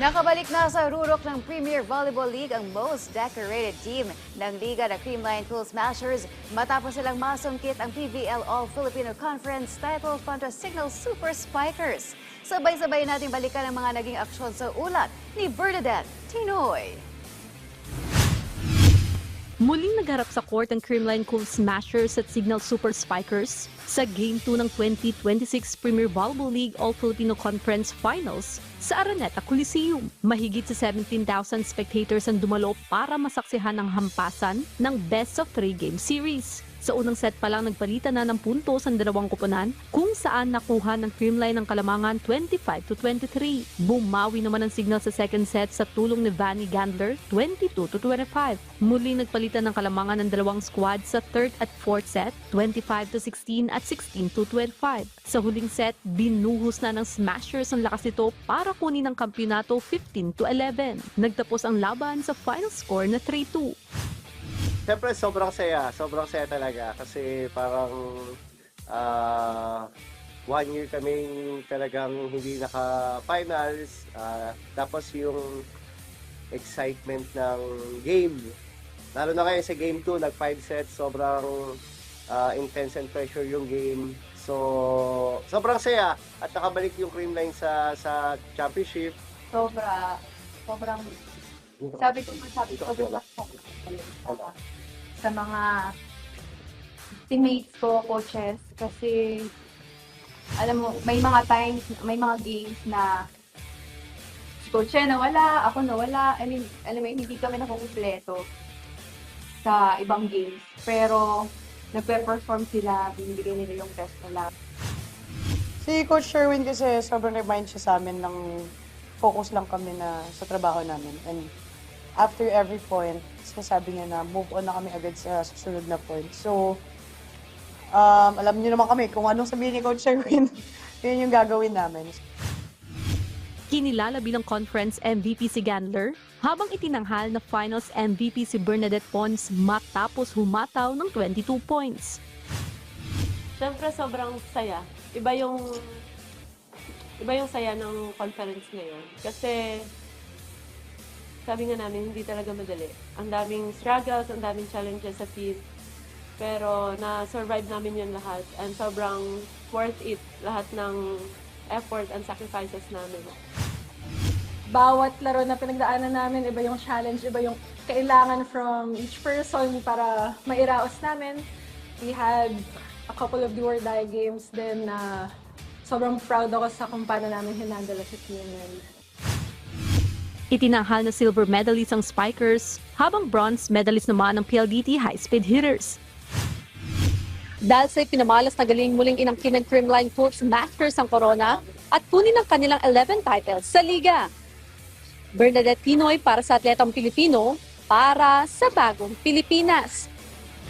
Nakabalik na sa rurok ng Premier Volleyball League ang most decorated team ng liga na Creamline Cool Smashers matapos silang masungkit ang PVL All-Filipino Conference title kontra Signal Super Spikers. Sabay-sabay nating balikan ang mga naging aksyon sa ulat ni Bernadette Tinoy. Muling nagharap sa court ang Creamline Cool Smashers at Signal Super Spikers sa Game 2 ng 2026 Premier Volleyball League All-Filipino Conference Finals sa Araneta Coliseum. Mahigit sa 17,000 spectators ang dumalo para masaksihan ang hampasan ng best-of-3 game series. Sa unang set pa lang nagpalitan na ng puntos ang dalawang koponan kung saan nakuha ng Creamline ang kalamangan 25-23. Bumawi naman ang Signal sa second set sa tulong ni Vanny Gandler 22-25. Muli nagpalitan ng kalamangan ng dalawang squad sa third at fourth set 25-16 at 16-25. Sa huling set, binuhos na ng Smashers ang lakas nito para kunin ang kampyonato 15-11. Nagtapos ang laban sa final score na 3-2. Siyempre, sobrang saya talaga kasi parang 1 year kaming talagang hindi naka-finals. Tapos yung excitement ng game, lalo na kayo sa game 2, nag-5 sets, sobrang intense and pressure yung game. So, sobrang saya at nakabalik yung Creamline sa championship. Sobrang sabi ko sa mga teammates ko, coaches, kasi alam mo, may mga times, may mga games na si Coach nawala, ako nawala. I mean, alam mo, hindi kami nakukumpleto sa ibang games. Pero nagpe-perform sila, binibigay nila yung best nila. Si Coach Sherwin kasi sobrang remind siya sa amin ng focus lang kami na sa trabaho namin. And after every point, sinasabi niya na move on na kami agad sa susunod na point. So, alam niyo naman kami kung anong sabihin ni Coach Sherwin, yun yung gagawin namin. Kinilala bilang conference MVP si Gandler, habang itinanghal na finals MVP si Bernadette Pons matapos humataw ng 22 points. Siyempre sobrang saya. Iba yung saya ng conference ngayon. Kasi sabi nga namin, hindi talaga madali. Ang daming struggles, ang daming challenges sa field. Pero na-survive namin yun lahat. And sobrang worth it, lahat ng effort and sacrifices namin. Bawat laro na pinagdaanan namin, iba yung challenge, iba yung kailangan from each person para mairaos namin. We had a couple of do-or-die games din na sobrang proud ako sa kung paano namin hinandle sa team. Itinanghal na silver medalist ang Spikers, habang bronze medalist naman ang PLDT High Speed Hitters. Dahil sa pinamalas na galing, muling inangkin ng Creamline Cool Smashers ang corona at kunin ang kanilang 11 titles sa liga. Bernadette Tinoy para sa Atletang Pilipino, para sa Bagong Pilipinas.